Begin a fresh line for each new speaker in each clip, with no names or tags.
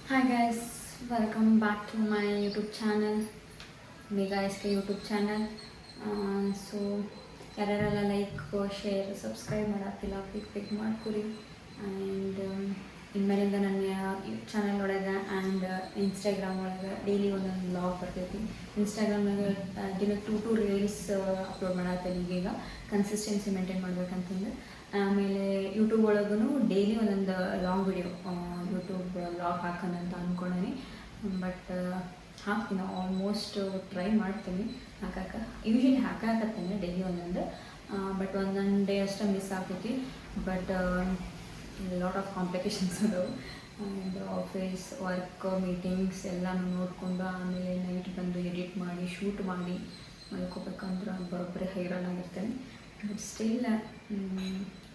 Hi guys, welcome back to my YouTube channel, Mega SK YouTube channel. So ಯಾರ್ಯಾರೆಲ್ಲ like share subscribe ಮಾಡತ್ತಿಲ್ಲ click ಮಾಡ್ಕೊರಿ. And ಇನ್ಮೇಲಿಂದ ನನ್ನ channel ಒಳಗೆ and Instagram ಒಳಗೆ ಡೈಲಿ ಒಂದೊಂದು ಬ್ಲಾಗ್ ಬರ್ತೈತಿ. ಇನ್ಸ್ಟಾಗ್ರಾಮ್ನಾಗ ದಿನಕ್ಕೆ 2 ರೀಲ್ಸ್ ಅಪ್ಲೋಡ್ ಮಾಡತ್ತೇನೆ ಈಗ ಕನ್ಸಿಸ್ಟೆನ್ಸಿ ಮೇಂಟೈನ್ ಮಾಡ್ಬೇಕಂತಂದು. ಆಮೇಲೆ ಯೂಟ್ಯೂಬ್ ಒಳಗೂ ಡೈಲಿ ಒಂದೊಂದು ಲಾಂಗ್ ವಿಡಿಯೋ ಯೂಟ್ಯೂಬ್ ಬ್ಲಾಗ್ ಹಾಕೋಣ ಅಂತ ಅಂದ್ಕೊಂಡೀನಿ. ಬಟ್ ಹಾಕ್ತೀನಿ, ಆಲ್ಮೋಸ್ಟ್ ಟ್ರೈ ಮಾಡ್ತೀನಿ ಹಾಕಕ್ಕೆ. ಯೂಶ್ವಲಿ ಹಾಕಾಕತ್ತೇನೆ ಡೈಲಿ ಒಂದೊಂದು, ಬಟ್ ಒಂದೊಂದು ಡೇ ಅಷ್ಟೇ ಮಿಸ್ ಆಗ್ತೈತಿ. ಬಟ್ ಲಾಟ್ ಆಫ್ ಕಾಂಪ್ಲಿಕೇಶನ್ಸ್ ಅದಾವೆ. ಆ್ಯಂಡ್ ಆಫೀಸ್ ವರ್ಕ್ ಮೀಟಿಂಗ್ಸ್ ಎಲ್ಲನೂ ನೋಡಿಕೊಂಡು ಆಮೇಲೆ ನೈಟ್ ಬಂದು ಎಡಿಟ್ ಮಾಡಿ ಶೂಟ್ ಮಾಡಿ ಮಲ್ಕೋಬೇಕಂದ್ರೆ ಬರೋಬ್ಬರಿ ಹೈರಾಣಾಗಿರ್ತೇನೆ. ಬಟ್ ಸ್ಟಿಲ್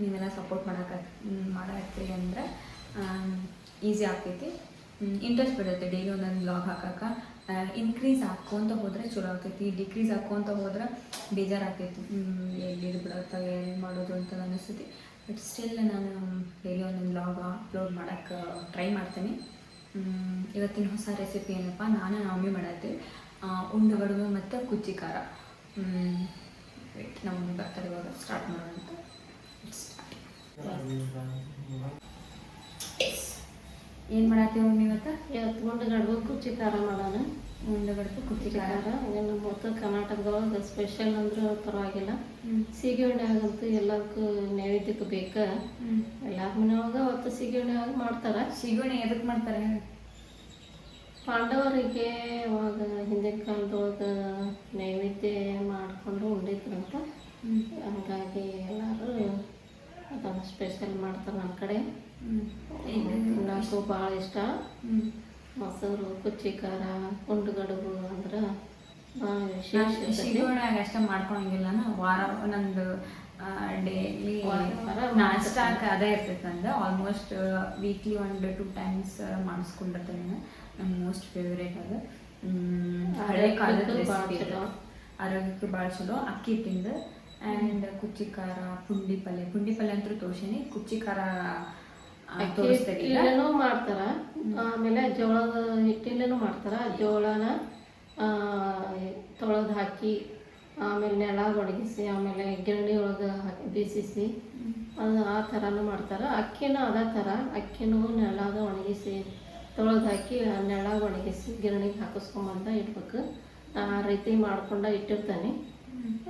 ನೀವೆಲ್ಲ ಸಪೋರ್ಟ್ ಮಾಡಾಕ್ತೀರಿ ಅಂದರೆ ಈಸಿ ಆಗ್ತೈತಿ, ಇಂಟ್ರೆಸ್ಟ್ ಬಿಡುತ್ತೆ ಡೈಲಿ ಒಂದೊಂದು ಬ್ಲಾಗ್ ಹಾಕಕ್ಕೆ. ಇನ್ಕ್ರೀಸ್ ಹಾಕ್ಕೊತ ಹೋದರೆ ಚಲೋ ಆಗ್ತೈತಿ, ಡಿಕ್ರೀಸ್ ಹಾಕ್ಕೊತ ಹೋದ್ರೆ ಬೇಜಾರಾಗ್ತೈತಿ, ಎಲ್ಲಿ ಬಿಡುತ್ತೆ ಏನು ಮಾಡೋದು ಅಂತ ಅನ್ನಿಸ್ತೈತಿ. ಬಟ್ ಸ್ಟಿಲ್ ನಾನು ಡೈಲಿ ಒಂದೊಂದು ಬ್ಲಾಗ್ ಅಪ್ಲೋಡ್ ಮಾಡೋಕ್ಕೆ ಟ್ರೈ ಮಾಡ್ತೀನಿ. ಇವತ್ತಿನ ಹೊಸ ರೆಸಿಪಿ ಏನಪ್ಪ, ನಾನು ಮಮ್ಮಿ ಮಾಡತ್ತೀವಿ ಉಂಡುಗಡುಬು ಮತ್ತು ಕುಚ್ಚಿ ಖಾರ. ನಮ್ಮ ಮಮ್ಮಿ ಬರ್ತಾರೆ, ಇವಾಗ ಸ್ಟಾರ್ಟ್ ಮಾಡೋಣ ಅಂತ. ಏನು ಮಾಡತ್ತೀವಿ ಮಮ್ಮಿ ಇವತ್ತು?
ಉಂಡುಗಡುಬು ಕುಚ್ಚಿ ಖಾರ ಮಾಡೋಣ.
ಉಂಡುಗಡುಬು ಕುಚ್ಚಿ ಖಾರ
ನಮ್ಮ ಉತ್ತರ ಕರ್ನಾಟಕದೊಳಗೆ ಸ್ಪೆಷಲ್ ಅಂದ್ರೆ ಪರವಾಗಿಲ್ಲ. ಸೀಗೆ ಎಣ್ಣೆಗಂತೂ ಎಲ್ಲದಕ್ಕೂ ನೈವೇದ್ಯಕ್ಕೆ ಬೇಕಾ. ಎಲ್ಲಾರ ಮನೆಯೊಳಗೆ ಅವತ್ತು ಸೀಗೆ ಎಣ್ಣೆಯಾಗ ಮಾಡ್ತಾರೆ.
ಸೀಗಣಿ ಎದಕ್ಕೆ ಮಾಡ್ತಾರೆ?
ಪಾಂಡವರಿಗೆ ಅವಾಗ ಹಿಂದಿನ ಕಾಲದೊಳಗೆ ನೈವೇದ್ಯ ಮಾಡಿಕೊಂಡು ಉಂಡಿದ್ರಂತ. ಹಾಗಾಗಿ ಎಲ್ಲರೂ ಅದನ್ನು ಸ್ಪೆಷಲ್ ಮಾಡ್ತಾರೆ ನಮ್ಮ ಕಡೆ. ತಿನ್ನೋಕ್ಕೂ ಭಾಳ ಇಷ್ಟ. ಮೊಸರು, ಕುಚ್ಚಿ ಖಾರ, ಉಂಡುಗಡುಬು ಅಂದ್ರೆ ಭಾಳ ವಿಶೇಷ.
ಸೀಗಣಿಯಾಗ ಅಷ್ಟೇ ಮಾಡ್ಕೊಳಂಗಿಲ್ಲ, ವಾರ ಒಂದೊಂದು ಡೈಲಿ ನಾಷ್ಟಾಕ ಅದೇ ಇರ್ತೈತೆ ನಂದು. ಆಲ್ಮೋಸ್ಟ್ ವೀಕ್ಲಿ 1-2 ಟೈಮ್ಸ್ ಮಾಡಿಸ್ಕೊಂಡಿರ್ತೇನೆ. ನನ್ನ ಮೋಸ್ಟ್ ಫೇವ್ರೇಟ್ ಅದು. ಹಳೆ ಕಾಲದ ರೆಸಿಪಿ, ಆರೋಗ್ಯಕ್ಕೆ ಭಾಳ ಚಲೋ. ಅಕ್ಕಿ ಹಿಟ್ಟಿಂದು ಆ್ಯಂಡ್ ಕುಚ್ಚಿ ಖಾರ, ಪುಂಡಿ ಪಲ್ಯ ಅಂತೂ ತೋರ್ಸೀನಿ. ಕುಚ್ಚಿ ಖಾರ
ಹಿಟ್ಟಿನೂ ಮಾಡ್ತಾರ, ಆಮೇಲೆ ಜೋಳದ ಹಿಟ್ಟಿನೂ ಮಾಡ್ತಾರ. ಜೋಳನ ತೊಳೆದು ಹಾಕಿ ಆಮೇಲೆ ನೆಲ ಒಣಗಿಸಿ ಆಮೇಲೆ ಗಿರಣಿ ಒಳಗೆ ಹಾಕಿ ಬೀಸಿಸಿ ಅದು ಆ ಥರನೂ ಮಾಡ್ತಾರೆ. ಅಕ್ಕಿನೂ ಅದೇ ಥರ, ಅಕ್ಕಿನೂ ನೆಲದ ಒಣಗಿಸಿ ತೊಳೆದು ಹಾಕಿ ನೆಲ ಒಣಗಿಸಿ ಗಿರಣಿಗೆ ಹಾಕಿಸ್ಕೊಂಬಂದ ಇಡ್ಬೇಕು. ಆ ರೀತಿ ಮಾಡ್ಕೊಂಡು ಇಟ್ಟಿರ್ತಾನೆ.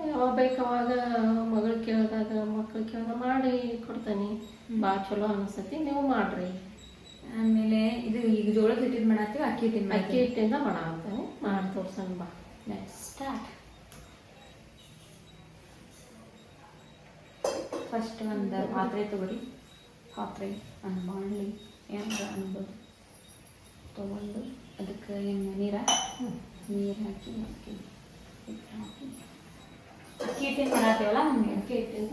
ಯಾವಾಗ ಬೇಕು ಅವಾಗ ಮಕ್ಕಳು ಕೇಳಿದಾಗ ಮಾಡಿ ಕೊಡ್ತಾನೆ. ಭಾಳ ಚಲೋ ಅನಿಸ್ತೈತಿ, ನೀವು ಮಾಡ್ರಿ.
ಆಮೇಲೆ ಇದು ಈಗ ಜೋಳದ ಹಿಟ್ಟಿದ್ದು ಮಾಡತ್ತೀವಿ, ಅಕ್ಕಿ
ಹಿಟ್ಟಿಂದ ಮಾಡಾಕ್ತಾನೆ. ಮಾಡಿ ತೋರ್ಸೋಣ ಬಾ.
ಸ್ಟಾರ್ಟ್. ಫಸ್ಟ್ ಒಂದು ಪಾತ್ರೆ ತಗೊಳ್ಳಿ. ಪಾತ್ರೆ ಒಂದು ಬಾಣಲಿ ಏನಾರ ಅನ್ಬೋದು ತೊಗೊಂಡು ಅದಕ್ಕೆ ನೀರು ಹಾಕಿ ಅಕ್ಕಿ ಹಿಟ್ಟಿಂದ ಮಾಡತ್ತೀವಲ್ಲ, ಹಂಗೆ ಅಕ್ಕಿ ಹಿಟ್ಟಿಂದ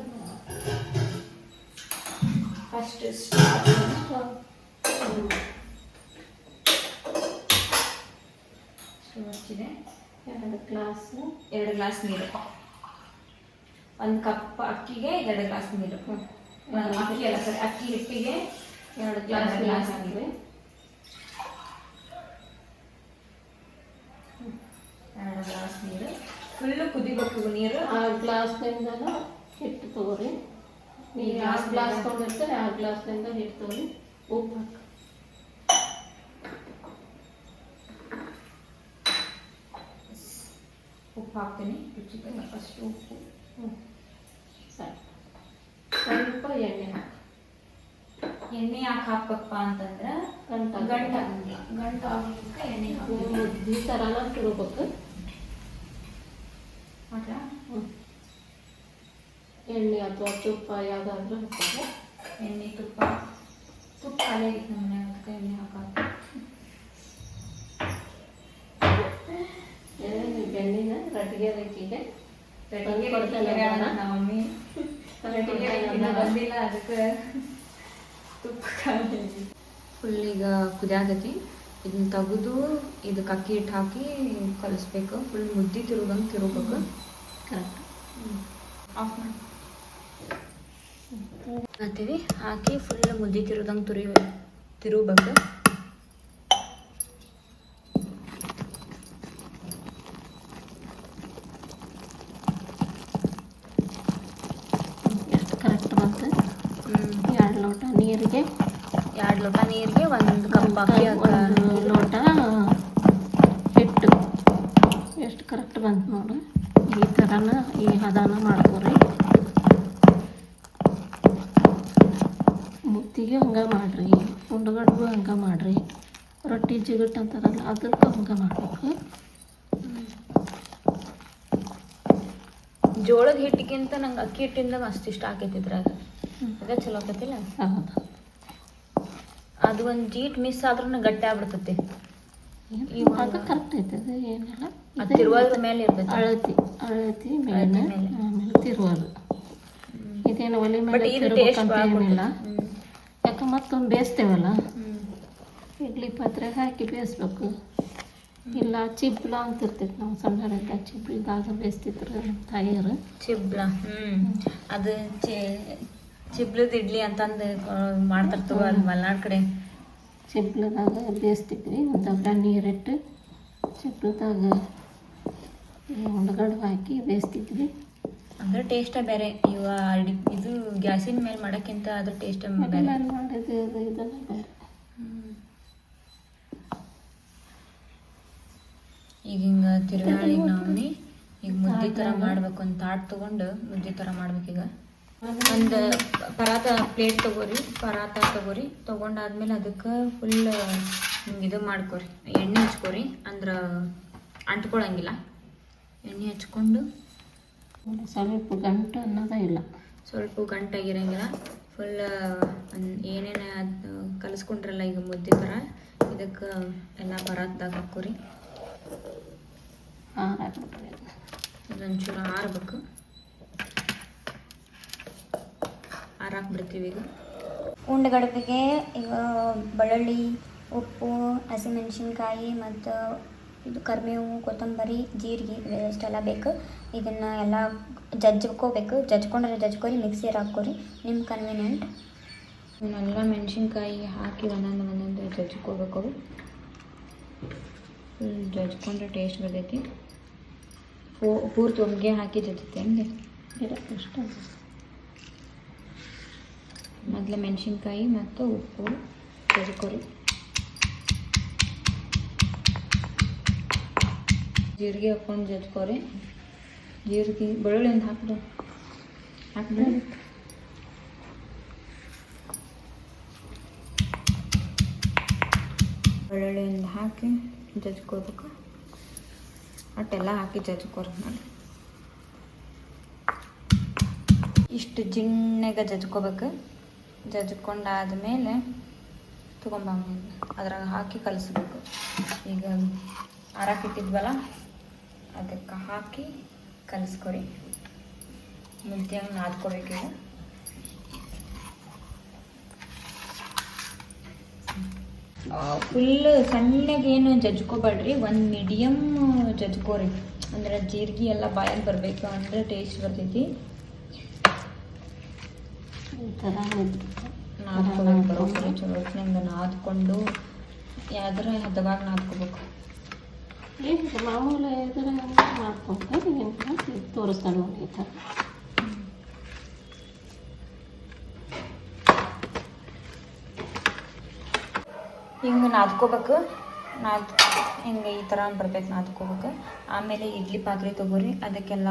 ಫಸ್ಟ್ ಸ್ಟವ್ ಹಚ್ಚಿದೆ.
2
ಗ್ಲಾಸ್ ನೀರು. 1 ಕಪ್ ಅಕ್ಕಿಗೆ 2 ಗ್ಲಾಸ್ ನೀರು. ಅಕ್ಕಿ ಹಿಟ್ಟಿಗೆ 2 ಗ್ಲಾಸ್ ನೀರು. 2 ಗ್ಲಾಸ್ ನೀರು ಫುಲ್ಲು ಕುದಿಬೇಕು. ನೀರು
6 ಗ್ಲಾಸ್ನಿಂದ ಹಿಟ್ಟು ತಗೋರಿ. ನೀವು 2 ಗ್ಲಾಸ್ ತೊಗೊಂಡಿರ್ತಾರೆ, 2 ಗ್ಲಾಸ್ನಿಂದ ಹಿಟ್ಟು ತಗೋರಿ. ಉಪ್ಪು ಹಾಕಿ
ಉಪ್ಪು ಹಾಕ್ತೀನಿ. ರುಚಿಗೆ ಫಸ್ಟ್ ಉಪ್ಪು.
ಸರಿ, ಸ್ವಲ್ಪ ಎಣ್ಣೆ ಹಾಕಿ.
ಎಣ್ಣೆ ಯಾಕೆ ಹಾಕಪ್ಪ ಅಂತಂದ್ರೆ ಗಂಟು ಹಾಕಕ್ಕೆ ಎಣ್ಣೆ ಹಾಕಿ
ಮುದ್ದೆ ಥರನ ತಿರುಗಬೇಕು.
ಹಾಕ್ಲಾ?
ಎಣ್ಣೆ ಅಥವಾ ತುಪ್ಪ ಯಾವುದಾದ್ರೂ ಹಾಕೋದು.
ಎಣ್ಣೆ ತುಪ್ಪ ಖಾಲಿ ಆಗಿತ್ತು ನಮ್ಮ ಮನೆ, ಅದಕ್ಕೆ ಎಣ್ಣೆ ಹಾಕೋದು.
ಬೆಣ್ಣಿನ ರಟ್ಟಿಗೆ ರೈತಿಗೆ
ನಮ್ಮ ಮಮ್ಮಿ ಬಂದಿಲ್ಲ, ಅದಕ್ಕೆ ತುಪ್ಪ ಖಾಲಿ. ಫುಲ್ ಈಗ ಕುದಿಯಾಗತಿ. ಇದನ್ನ ತೆಗೆದು ಇದಕ್ಕೆ ಅಕ್ಕಿ ಹಿಟ್ಟು ಹಾಕಿ ಕಲಿಸ್ಬೇಕು. ಫುಲ್ ಮುದ್ದೆ ತಿರುಗಂಗೆ ತಿರುಗಬೇಕು.
ಕರೆಕ್ಟ್.
ಆಫ್ ಮಾಡಿ ಹಾಕ್ತೀವಿ. ಹಾಕಿ ಫುಲ್ ಮುದ್ದೆ ತಿರುಗಂಗೆ ತಿರುಗಬೇಕು. 2 ಲೋಟ ನೀರಿಗೆ 1 ಕಪ್ ಹಾಕಿ
ಒಂದು ಲೋಟ ಹಿಟ್ಟು ಎಷ್ಟು ಕರೆಕ್ಟ್ ಬಂತು ನೋಡು. ಈ ಥರನ ಈ ಹದನ ಮಾಡ್ಕೊರಿ. ಮುತ್ತಿಗೆ ಹಂಗೆ ಮಾಡಿರಿ, ಉಂಡಗಡ್ಬು ಹಂಗೆ ಮಾಡಿರಿ, ರೊಟ್ಟಿ ಜಿಗಟ್ ಅಂತಾರಲ್ಲ ಅದಕ್ಕೆ ಹಂಗೆ ಮಾಡ್ಬೇಕು.
ಜೋಳದ ಹಿಟ್ಟಿಗಿಂತ ನಂಗೆ ಅಕ್ಕಿ ಹಿಟ್ಟಿಂದ ಮಸ್ತ್ ಇಷ್ಟ ಆಕೈತಿ ಇದ್ರಾಗ. ಅದೇ ಚಲೋ ಆಕತಿಲ್ಲ.
ಹೌದು,
ಅದು ಒಂದು ಜೀಟ್ ಮಿಸ್ ಆದ್ರೂ ಗಟ್ಟಿ ಆಗ್ಬಿಡ್ತೈತಿ.
ಅದು ಕರೆಕ್ಟ್ ಐತದ, ಏನಿಲ್ಲ.
ಅದು ತಿರುವಾದ್ರ ಮೇಲೆ ಇರ್ತೈತಿ.
ಅಳತಿ ಮೇಲೆ ಆಮೇಲೆ ತಿರುವುದು. ಇದೇನು ಒಲೆ ಮೇಲೆ ತಿರ್ಬೇಕಂತ ಏನಿಲ್ಲ. ಯಾಕೆ ಮತ್ತೊಂದು ಬೇಯಿಸ್ತೇವಲ್ಲ, ಇಡ್ಲಿ ಪಾತ್ರೆಗೆ ಹಾಕಿ ಬೇಯಿಸ್ಬೇಕು. ಇಲ್ಲ ಚಿಬ್ಲ ಅಂತ ಇರ್ತೈತಿ, ನಾವು ಸಣ್ಣರಿದ್ದ ಚಿಬ್ಲಿದಾಗ ಬೇಯಿಸ್ತಿದ್ರು ನಮ್ಮ ತಾಯಿಯರು.
ಚಿಬ್ಲ ಅದು ಚಿಬ್ಲದ ಇಡ್ಲಿ ಅಂತಂದು ಮಾಡ್ತಿರ್ತವ ಅಲ್ಲಿ ಮಲೆನಾಡು ಕಡೆ.
ಚಿಬ್ಲದಾಗ ಬೇಯಿಸ್ತಿದ್ವಿ, ಒಂದು ದೊಡ್ಡ ನೀರಿಟ್ಟು ಚಿಬ್ಲದಾಗ ಉಂಡಗಡ್ಬು ಹಾಕಿ ಬೇಯಿಸ್ತಿದ್ವಿ.
ಅಂದ್ರೆ ಟೇಸ್ಟ ಬೇರೆ. ಇವ ಇದು ಗ್ಯಾಸಿನ ಮೇಲೆ ಮಾಡೋಕ್ಕಿಂತ ಅದ್ರ ಟೇಸ್ಟ್ ಬೇರೆ.
ಮೇಲೆ ಮಾಡಿದ್ದು ಇದೆಲ್ಲ ಬೇರೆ.
ಈಗ ಹಿಂಗೆ ತಿರುಗಾಳಿಗೆ ನಾವು ಈಗ ಮುದ್ದೆ ಥರ ಮಾಡ್ಬೇಕು. ಒಂದು ತಾಟ್ ತೊಗೊಂಡು ಮುದ್ದೆ ಥರ ಮಾಡ್ಬೇಕೀಗ. ಒಂದು ಪ್ಲೇಟ್ ತೊಗೋರಿ. ತೊಗೊಂಡಾದ್ಮೇಲೆ ಅದಕ್ಕೆ ಫುಲ್ ಹಿಂಗೆ ಇದು ಮಾಡ್ಕೊರಿ, ಎಣ್ಣೆ ಹಚ್ಕೊರಿ. ಅಂದ್ರೆ ಅಂಟ್ಕೊಳಂಗಿಲ್ಲ. ಎಣ್ಣೆ ಹಚ್ಕೊಂಡು
ಸ್ವಲ್ಪ ಗಂಟು ಅನ್ನೋದೇ ಇಲ್ಲ,
ಸ್ವಲ್ಪ ಗಂಟಾಗಿರಂಗಿಲ್ಲ. ಫುಲ್ ಏನೇನು ಅದು ಕಲಿಸ್ಕೊಂಡ್ರಲ್ಲ ಈಗ ಮುದ್ದೆ ಥರ, ಇದಕ್ಕೆ ಎಲ್ಲ ಪರಾತ್ದಾಗ ಹಾಕೋರಿ. ಇದೊಂಚೂರು ಆರ್ಬೇಕು. ಆರಾಕ್ಬಿಡ್ತೀವಿ ಈಗ. ಉಂಡಗಡ್ಬಿಗೆ ಈಗ ಬೆಳ್ಳುಳ್ಳಿ, ಉಪ್ಪು, ಹಸಿಮೆಣ್ಸಿನ್ಕಾಯಿ ಮತ್ತು ಇದು ಕರಿಬೇವು, ಕೊತ್ತಂಬರಿ, ಜೀರಿಗೆ ಇವೆಷ್ಟೆಲ್ಲ ಬೇಕು. ಇದನ್ನು ಎಲ್ಲ ಜಜ್ಕೋಬೇಕು. ಜಜ್ಕೊರಿ, ಮಿಕ್ಸಿಗೆ ಹಾಕ್ಕೊರಿ, ನಿಮ್ಮ ಕನ್ವೀನಿಯೆಂಟ್. ಇವನ್ನೆಲ್ಲ ಮೆಣಸಿನ್ಕಾಯಿ ಹಾಕಿ ಒಂದೊಂದು ಜಜ್ಕೋಬೇಕು. ಫುಲ್ ಜಜ್ಕೊಂಡ್ರೆ ಟೇಸ್ಟ್ ಬರ್ತೈತಿ. ಪೂರ್ತಿ ಒಮ್ಗೆ ಹಾಕಿ ಜಜ್ಜುತ್ತೆ ಹಂಗೆ
ಇಷ್ಟ.
ಮೊದಲು ಮೆಣಸಿನ್ಕಾಯಿ ಮತ್ತು ಉಪ್ಪು ಜಜ್ಕೊರಿ. ಜೀರಿಗೆ ಹಾಕ್ಕೊಂಡು ಜಜ್ಕೊರಿ. ಜೀರಿಗೆ ಬೆಳ್ಳುಳ್ಳಿ ಒಂದು ಹಾಕ್ಬಿಡಿ. ಬೆಳ್ಳುಳ್ಳಿ ಒಂದು ಹಾಕಿ ಜಜ್ಕೋಬೇಕು. ಅಟ್ಟೆಲ್ಲ ಹಾಕಿ ಜಜ್ಕೊರಿ ನೋಡಿ. ಇಷ್ಟು ಜಿಣ್ಣಗೆ ಜಜ್ಕೋಬೇಕು. ಜಜ್ಕೊಂಡಾದ್ಮೇಲೆ ತೊಗೊಂಬಂದು ಅದ್ರಾಗ ಹಾಕಿ ಕಲಿಸ್ಬೇಕು. ಈಗ ಆರಾಕಿಟ್ಟಿದ್ವಲ್ಲ ಅದಕ್ಕೆ ಹಾಕಿ ಕಲಿಸ್ಕೊರಿ. ಮುದ್ದೆಂಗೆ ನಾದ್ಕೋಬೇಕೀಗ. ಫುಲ್ ಸಣ್ಣಗೆ ಏನು ಜಜ್ಕೋಬೇಡ್ರಿ, ಒಂದು ಮೀಡಿಯಮ್ ಜಜ್ಕೋರಿ. ಅಂದ್ರೆ ಜೀರಿಗೆ ಎಲ್ಲ ಬಾಯಲ್ಲಿ ಬರಬೇಕು, ಅಂದರೆ ಟೇಸ್ಟ್ ಬರ್ತೈತಿ.
ಈ ಥರ
ನಾದ್ಕೋಬೇಕು ಬರೋಬ್ಬರಿ ಚಲೋ ಹೊತ್ತಿನಂಗೆ ನಾದ್ಕೊಂಡು ಯಾವ್ದಾರ ಹದವಾಗಿ ನಾದ್ಕೋಬೇಕು.
ಏನು ಮಾಮೂಲಿ ಇದ್ರೆ ಮಾಡ್ಕೊತಾರೆ, ಏನು ತೋರಿಸ್ತಾರೆ ನೋಡಿ ಈ ಥರ.
ಹಿಂಗೆ ನಾದ್ಕೋಬೇಕು. ಹಿಂಗೆ ಈ ಥರ ಬರ್ತೈತೆ ನಾದ್ಕೋಬೇಕು. ಆಮೇಲೆ ಇಡ್ಲಿ ಪಾತ್ರೆ ತೊಗೋರಿ, ಅದಕ್ಕೆಲ್ಲ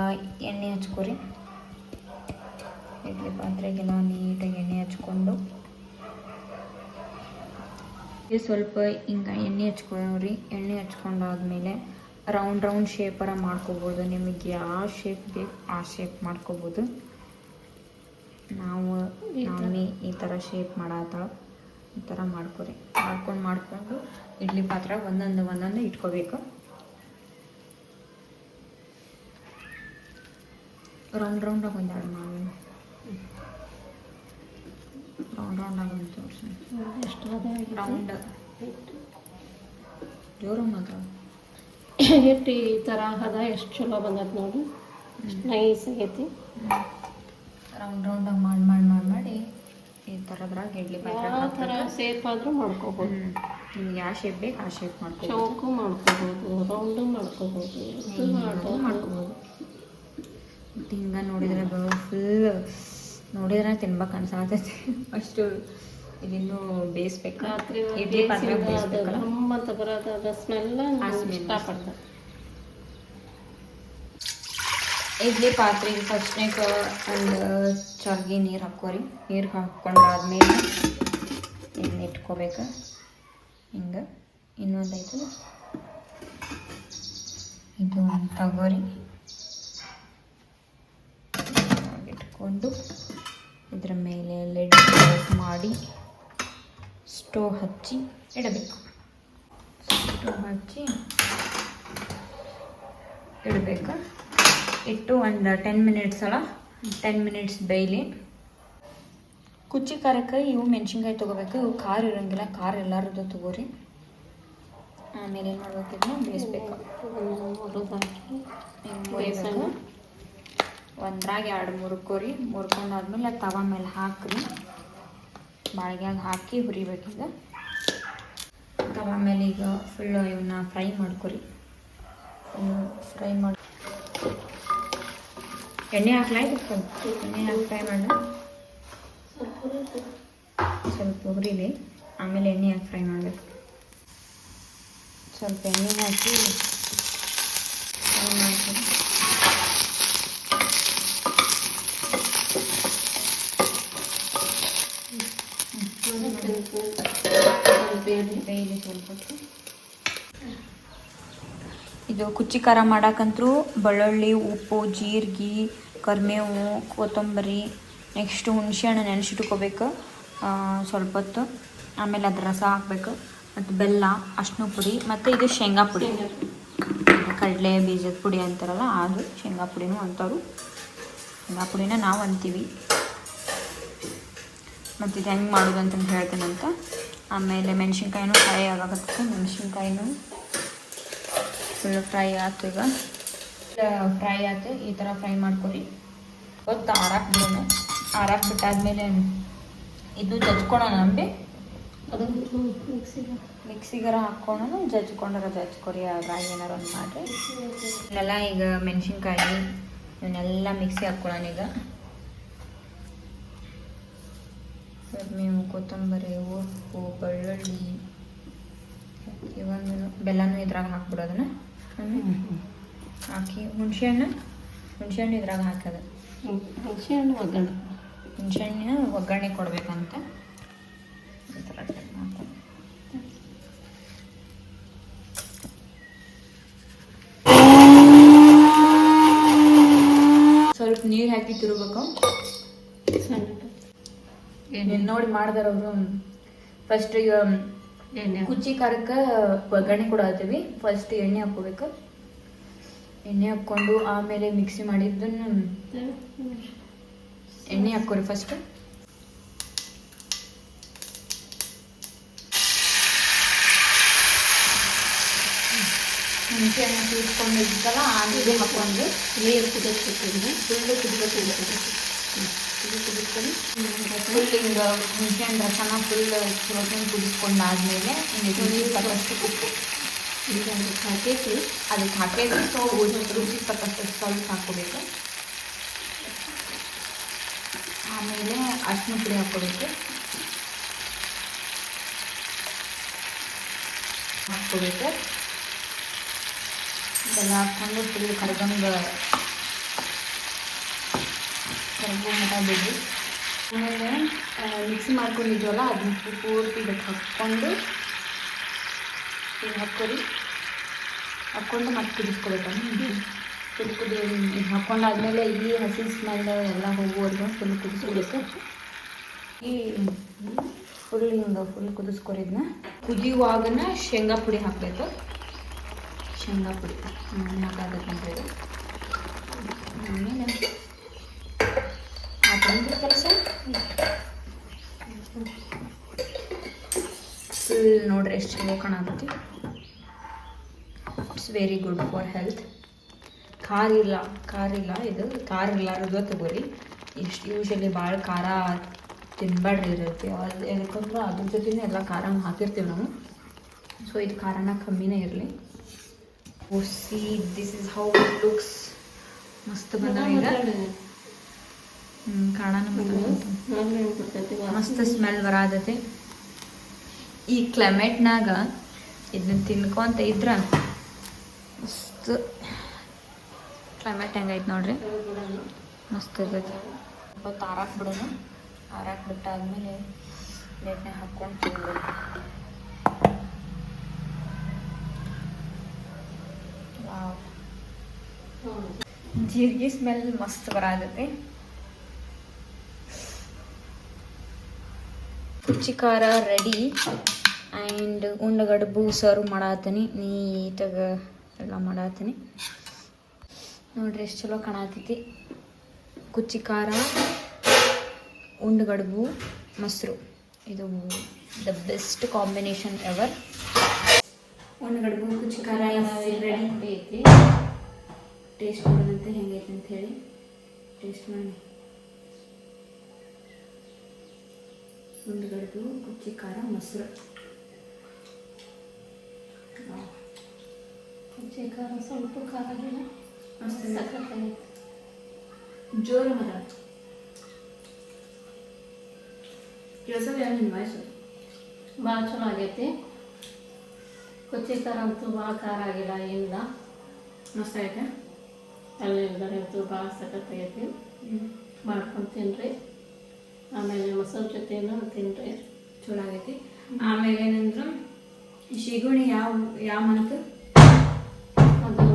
ಎಣ್ಣೆ ಹಚ್ಕೊರಿ. ಇಡ್ಲಿ ಪಾತ್ರೆಗೆಲ್ಲ ನೀಟಾಗಿ ಎಣ್ಣೆ ಹಚ್ಕೊಂಡು ಸ್ವಲ್ಪ ಹಿಂಗೆ ಎಣ್ಣೆ ಹಚ್ಕೊಳ್ರಿ. ಎಣ್ಣೆ ಹಚ್ಕೊಂಡಾದ್ಮೇಲೆ ರೌಂಡ್ ಶೇಪರ ಮಾಡ್ಕೋಬೋದು. ನಿಮಗೆ ಯಾವ ಶೇಪ್ ಬೇಕು ಆ ಶೇಪ್ ಮಾಡ್ಕೋಬೋದು. ನಾವು ಈ ಥರ ಶೇಪ್ ಮಾಡತ್ತಾಳ, ಈ ಥರ ಮಾಡ್ಕೊರಿ. ಮಾಡ್ಕೊಂಡು ಇಡ್ಲಿ ಪಾತ್ರೆ ಒಂದೊಂದು ಇಟ್ಕೋಬೇಕು. ರೌಂಡಾಗಿ ಒಂದೆರಡು ಮಾಡಿ ರೌಂಡಾಗಿ ಒಂದು ತೋರಿಸಿ.
ಎಷ್ಟು
ರೌಂಡ್ ಜೋರು ಮಾತ್ರ
ಹಿಟ್ಟು ಈ ಥರ ಹದ ಎಷ್ಟು ಚಲೋ ಬಂದೈತೆ ನೋಡಿ. ನೈಸ್ ಆಗೈತಿ.
ರೌಂಡಾಗಿ ಮಾಡಿ ಈ ಥರದ್ರಾಗ ಇಡ್ಲಿ ಪಾತ್ರೆ
ಯಾವ ಥರ ಶೇಪ್ ಆದರೂ ಮಾಡ್ಕೋಬೋದು.
ನಿಮ್ಗೆ ಯಾವ ಶೇಪ್ ಬೇಕು ಆ ಶೇಪ್ ಮಾಡ್ಕೋಬೋದು.
ಚೌಕು ಮಾಡ್ಕೋಬೋದು, ರೌಂಡು ಮಾಡ್ಕೋಬೋದು,
ಮಾಡ್ಕೋಬೋದು. ಹಿಂಗೆ ನೋಡಿದ್ರೆ ಫುಲ್ ನೋಡಿದ್ರೆ ತಿನ್ಬೇಕು ಅನ್ಸಾತೈತಿ. ಅಷ್ಟು ಇದಿನ್ನೂ ಬೇಯಿಸ್ಬೇಕು.
ರಾತ್ರಿ
ಇಡ್ಲಿ ಪಾತ್ರೆ ಬೇಯಿಸ್ಬೇಕಲ್ಲ,
ಅಂತ ಬರೋದು ಅದು ಸ್ಮೆಲ್ ಇಷ್ಟಪಡ್ತಾರೆ.
ಇಡ್ಲಿ ಪಾತ್ರೆಗೆ ಫಸ್ಟ್ನೇಕ ಒಂದು ಚರ್ಗಿ ನೀರು ಹಾಕೋರಿ. ನೀರು ಹಾಕ್ಕೊಂಡಾದ್ಮೇಲೆ ಎಣ್ಣೆ ಇಟ್ಕೋಬೇಕು. ಹಿಂಗೆ ಇನ್ನೊಂದು ಐತೆ ಇದು ತಗೋರಿ ಇಟ್ಕೊಂಡು ಇದ್ರ ಮೇಲೆ ಲಿಡ್ ಮಾಡಿ ಸ್ಟೋವ್ ಹಚ್ಚಿ ಇಡಬೇಕು. ಸ್ಟೋವ್ ಹಚ್ಚಿ ಇಡಬೇಕು. ಇಟ್ಟು ಒಂದು 10 ಮಿನಿಟ್ಸ್ 10 ಮಿನಿಟ್ಸ್ ಬೇಯಲಿ. ಕುಚ್ಚಿ ಖಾರಕ್ಕೆ ಇವು ಮೆಣಸಿನ್ಕಾಯಿ ತೊಗೋಬೇಕು. ಇವು ಖಾರ ಇರೋಂಗಿಲ್ಲ, ಖಾರ ಎಲ್ಲರದ್ದು ತೊಗೋರಿ. ಆಮೇಲೆ ಏನು ಮಾಡ್ಬೇಕಿದ್ನ ಬೇಯಿಸ್ಬೇಕು. ಬೇಯಿಸೋಣ ಒಂದ್ರಾಗ 2-3 ಕೋರಿ ಮುರ್ಕೊಂಡಾದ್ಮೇಲೆ ತವ ಮೇಲೆ ಹಾಕ್ರಿ. ಬಾಳಿಗ್ಯಾಗ ಹಾಕಿ ಹುರಿಬೇಕೀಗ. ತವ ಮೇಲೆ ಈಗ ಫುಲ್ಲು ಇವನ್ನ ಫ್ರೈ ಮಾಡ್ಕೊರಿ. ಫ್ರೈ ಮಾಡಿ ಎಣ್ಣೆ ಹಾಕ್ಲಾಯ್ತು. ಎಣ್ಣೆ ಹಾಕಿ ಫ್ರೈ ಮಾಡಿ ಸ್ವಲ್ಪ ಹುರಿಲಿ. ಆಮೇಲೆ ಎಣ್ಣೆ ಹಾಕಿ ಫ್ರೈ ಮಾಡಬೇಕು. ಸ್ವಲ್ಪ ಎಣ್ಣೆ ಹಾಕಿ ಫ್ರೈ ಮಾಡ್ತೀನಿ. ಬೇಯಲಿ ಸ್ವಲ್ಪ ಹೊತ್ತು. ಇದು ಕುಚ್ಚಿ ಖಾರ ಮಾಡಕ್ಕಂತೂ ಬೆಳ್ಳುಳ್ಳಿ, ಉಪ್ಪು, ಜೀರಿಗೆ, ಕರಿಬೇವು, ಕೊತ್ತಂಬರಿ, ನೆಕ್ಸ್ಟು ಹುಣಸೆಹಣ್ಣು ನೆನೆಸಿಟ್ಕೋಬೇಕು ಸ್ವಲ್ಪ ಹೊತ್ತು. ಆಮೇಲೆ ಅದ್ರ ರಸ ಹಾಕಬೇಕು. ಮತ್ತು ಬೆಲ್ಲ, ಅರಿಶಿನ ಪುಡಿ, ಮತ್ತು ಇದು ಶೇಂಗಾ ಪುಡಿ, ಕಡಲೆ ಬೀಜದ ಪುಡಿ ಅಂತಾರಲ್ಲ ಅದು ಶೇಂಗಾ ಪುಡಿನೂ ಅಂತಾರು. ಶೇಂಗಾ ಪುಡಿನ ನಾವು ಅಂತೀವಿ. ಮತ್ತು ಇದು ಹೆಂಗೆ ಮಾಡೋದು ಅಂತಂದು ಹೇಳ್ತೇನಂತ. ಆಮೇಲೆ ಮೆಣಸಿನ್ಕಾಯಿನೂ ಫ್ರೈ ಆಗಾಕತ್ತೆ. ಮೆಣಸಿನ್ಕಾಯಿನೂ ಫುಲ್ ಫ್ರೈ ಆಯ್ತು. ಈಗ ಫ್ರೈ ಆಯ್ತು. ಈ ಥರ ಫ್ರೈ ಮಾಡ್ಕೊರಿ. ಹೊತ್ತು ಆರಾಕ್ ಬಿಡೋಣ. ಆರಾಕ್ ಬಿಟ್ಟಾದ್ಮೇಲೆ ಇದು ಜಜ್ಕೊಳೋಣ. ನಂಬಿ
ಅದು
ಮಿಕ್ಸಿಗಾರ ಹಾಕ್ಕೊಂಡು ಜಜ್ಕೊರಿ. ರಾಗಿ ಏನಾರು ಒಂದು ಮಾಡಿರಿ. ಇಲ್ಲೆಲ್ಲ ಈಗ ಮೆಣಸಿನ್ಕಾಯಿ ಇವನ್ನೆಲ್ಲ ಮಿಕ್ಸಿ ಹಾಕ್ಕೊಳ್ಳೋಣ. ಈಗ ಕರಿಬೇವು, ಕೊತ್ತಂಬರಿ, ಉಪ್ಪು, ಬೆಳ್ಳುಳ್ಳಿ, ಇವೊಂದು ಬೆಲ್ಲನೂ ಇದ್ರಾಗ ಹಾಕ್ಬಿಡೋದನ್ನ ಹಾಕಿ ಹುಣಸೆಹಣ್ಣು ಇದ್ರಾಗ ಹಾಕೋದು.
ಹುಣಸೆಹಣ್ಣು
ಒಗ್ಗರಣೆ ಕೊಡ್ಬೇಕಂತ ಈ ಥರ ಮಾಡ್ತಾರೆ. ಸ್ವಲ್ಪ ನೀರು ಹಾಕಿ ತಿರುಗಬೇಕು. ನೋಡಿ ಮಾಡ್ದಾರ ಅವರು. ಫಸ್ಟ್ ಈಗ ಕುಚ್ಚಿ ಖಾರಕ್ಕೆ ಒಗ್ಗರಣೆ ಕೊಡತ್ತೀವಿ. ಫಸ್ಟ್ ಎಣ್ಣೆ ಹಾಕ್ಕೋಬೇಕು. ಎಣ್ಣೆ ಹಾಕ್ಕೊಂಡು ಆಮೇಲೆ ಮಿಕ್ಸಿ ಮಾಡಿದ್ದನ್ನು ಎಣ್ಣೆ ಹಾಕ್ಕೊರಿ. ಫಸ್ಟ್ ಹುಣಸೆ ಹಣ್ಣು ಕುದಿಸ್ಕೊಂಡಿದ್ದಲ್ಲ ಆ ನೀರು ಹಾಕ್ಕೊಂಡು
ನೀರು ಕುದಿಸ್ಬಿಟ್ಟು
ಫುಲ್ಲು ಕುದಿಸ್ಕೊಂಡು ಫುಲ್ ಹಿಂಗೆ ಹುಣಸೆ ಹಣ್ಣು ರಸನ ಫುಲ್ ಕುದಿಸ್ಕೊಂಡಾದ್ಮೇಲೆ ರುಚಿಗೆ ತಕ್ಕಷ್ಟು ಉಪ್ಪು ಅದಕ್ಕೆ ಹಾಕೈತಿ. ಸೊ ರುಚಿಗೆ ತಕ್ಕಷ್ಟು ಸ್ವಲ್ಪ ಹಾಕ್ಕೋಬೇಕು. ಆಮೇಲೆ ಅರಿಶಿನ ಪುಡಿ ಹಾಕ್ಕೋಬೇಕು. ಇದೆಲ್ಲ ಹಾಕ್ಕೊಂಡು ಫುಲ್ ಕರ್ಗೋ ಮಟ ಬಿಡಿ. ಆಮೇಲೆ ಮಿಕ್ಸಿ ಮಾಡ್ಕೊಂಡಿದ್ವಲ್ಲ ಅದನ್ನ ಪೂರ್ತಿ ಇದಕ್ಕೆ ಹಾಕ್ಕೊಂಡು ಇದು ಹಾಕ್ಕೊಂಡು ಮತ್ತೆ ಕುದಿಸ್ಕೊಬೇಕು. ಕುದಿ ಇದು ಹಾಕ್ಕೊಂಡಾದ್ಮೇಲೆ ಈ ಹಸಿ ಸ್ಮೆಲ್ ಎಲ್ಲ ಹೋಗುವವರೆಗೂ ಫುಲ್ ಕುದಿಸ್ಕೊಬೇಕು. ಈ ಫುಲ್ ಹಿಂಗೆ ಫುಲ್ ಕುದಿಸ್ಕೊರಿದ್ನ ಕುದಿಯುವಾಗನ ಶೇಂಗಾ ಪುಡಿ ಹಾಕಬೇಕು. ಶೇಂಗಾ ಪುಡಿ ಹಾಕೋದಕ್ಕಂತ ಆಮೇಲೆ ಹಾಕೊಂಡ್ರೆ ಕೆಲಸ ಫುಲ್ ನೋಡ್ರಿ ಎಷ್ಟು ಚಲೋ ಕಾಣತ್ತೆ. It's very good for health. ಖಾರ ಇಲ್ಲ ಇದು ಖಾರ ಇಲ್ಲಾರದು ತಗೋರಿ. ಇಷ್ಟು ಯೂಶಲಿ ಭಾಳ ಖಾರ ತಿನ್ಬೇಡ್ರಿ ಇರುತ್ತೆ. ಅದು ಯಾಕಂದ್ರೆ ಅದ್ರ ಜೊತೆನೇ ಎಲ್ಲ ಖಾರ ಹಾಕಿರ್ತೀವಿ ನಾವು. ಸೊ ಇದು ಖಾರನ ಕಮ್ಮಿನೇ ಇರಲಿ. See this is how it looks. ಮಸ್ತ್ ಬಂದ. ಈಗ ಕಾಣನ
ನೋಡ್ರಿ ಹೆಂಗ್ ಬರ್ತೈತಿ
ಮಸ್ತ್ ಸ್ಮೆಲ್ ಬರಾತೈತಿ. ಈ ಕ್ಲೈಮೇಟ್ನಾಗ ಇದನ್ನ ತಿನ್ಕೊಂತ ಇದ್ರ ಮಸ್ತ್ ಕ್ಲೈಮೇಟ್ ಹೆಂಗೈತೆ ನೋಡ್ರಿ, ಮಸ್ತ್ ಇರ್ತೈತಿ. ಸ್ವಲ್ಪ ಆರಾಕ್ ಬಿಡೋಣ, ಆರಾಕ್ ಬಿಟ್ಟಾದ್ಮೇಲೆ ಪ್ಲೇಟ್ನಾಗ ಹಾಕ್ಕೊಂಡು ತಿನ್ಬೇಕು. ಜೀರಿಗೆ ಸ್ಮೆಲ್ ಮಸ್ತ್ ಬರಾತೈತಿ. ಕುಚ್ಚಿ ಖಾರ ರೆಡಿ ಆ್ಯಂಡ್ ಉಂಡಗಡ್ಬು ಸರ್ವ್ ಮಾಡತ್ತೀನಿ. ನೀಟಾಗ ಎಲ್ಲ ಮಾಡತ್ತೀನಿ ನೋಡ್ರಿ, ಎಷ್ಟು ಚಲೋ ಕಾಣತೈತಿ. ಕುಚ್ಚಿ ಖಾರ, ಉಂಡಗಡ್ಬು, ಮೊಸರು, ಇದು ದ ಬೆಸ್ಟ್ ಕಾಂಬಿನೇಷನ್ ಎವರ್. ಉಂಡಗಡ್ಬು ಕುಚ್ಚಿ ಖಾರ ರೆಡಿ
ಐತಿ.
ಟೇಸ್ಟ್ ಮಾಡೋದಂತೆ ಹೆಂಗೈತೆ ಅಂತ ಹೇಳಿ ಟೇಸ್ಟ್ ಮಾಡಿ. ಉಂಡಗಡ್ಬು, ಕುಚ್ಚಿ ಖಾರ, ಮೊಸರು.
ಕುಚ್ಚಿ ಖಾರ ಸ್ವಲ್ಪ ಖಾರ ಆಗಿಲ್ಲ,
ಮಸ್ತ್
ಸಖತ್ತಾಗೈತಿ.
ಜೋರು ಮಾತಾಡ ಕೆಲಸದ ಯಾವ ನಿಮ್ಮ ವಯಸ್ಸು
ಭಾಳ ಚಲೋ ಆಗೈತಿ. ಕುಚ್ಚಿ ಖಾರ ಅಂತೂ ಭಾಳ ಖಾರ ಆಗಿಲ್ಲ, ಏನಿಲ್ಲ,
ಮಸ್ತ್ ಆಗೈತೆ.
ಅಲ್ಲಿಂದರೆ ಅಂತೂ ಭಾಳ ಸಖತ್ತಾಗೈತಿ. ಮಾಡ್ಕೊಂಡು ತಿನ್ನಿರಿ. ಆಮೇಲೆ ಮೊಸರು ಜೊತೆನೂ ತಿನ್ನಿರಿ,
ಚಲೋ ಆಗೈತಿ. ಆಮೇಲೆ ಏನಂದ್ರೆ ಶಿಗುಣಿ ಯಾವ ಮಂತ್?
ಅದು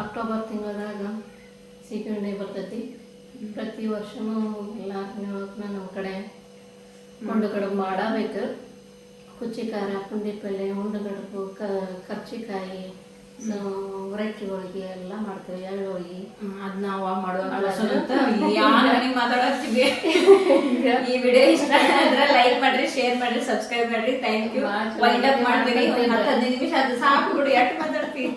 ಅಕ್ಟೋಬರ್ ತಿಂಗಳದಾಗ ಸೀಗಣ್ಣೆ ಬರ್ತೈತಿ. ಪ್ರತಿ ವರ್ಷನೂ ಎಲ್ಲಾರನೇ ನಮ್ಮ ಕಡೆ ಉಂಡಗಡ್ಬು ಮಾಡಬೇಕು. ಕುಚ್ಚಿ ಖಾರ, ಪುಂಡಿ ಪಲ್ಲೆ, ಉಂಡಗಡ್ಬು, ಕರ್ಚಿಕಾಯಿ, ರೊಟ್ಟಿ ಹೋಳಿಗೆ ಎಲ್ಲ ಮಾಡ್ತೇವೆ. ಎಳ್ಳು ಹೋಳಿಗೆ
ಅದ್ ನಾವು ಮಾತಾಡತ್ತೀವಿ. ಈ ವಿಡಿಯೋ ಇಷ್ಟ ಆದ್ರೆ ಲೈಕ್ ಮಾಡ್ರಿ, ಶೇರ್ ಮಾಡ್ರಿ, ಸಬ್ಸ್ಕ್ರೈಬ್ ಮಾಡ್ರಿ. Thank you. ವೈಂಡ್ ಅಪ್ ಮಾಡ್ತೀವಿ. 10-15 ನಿಮಿಷ ಅದು ಸಾಕು ಬಿಡು, ಎಷ್ಟು ಮಾತಾಡ್ತೀವಿ.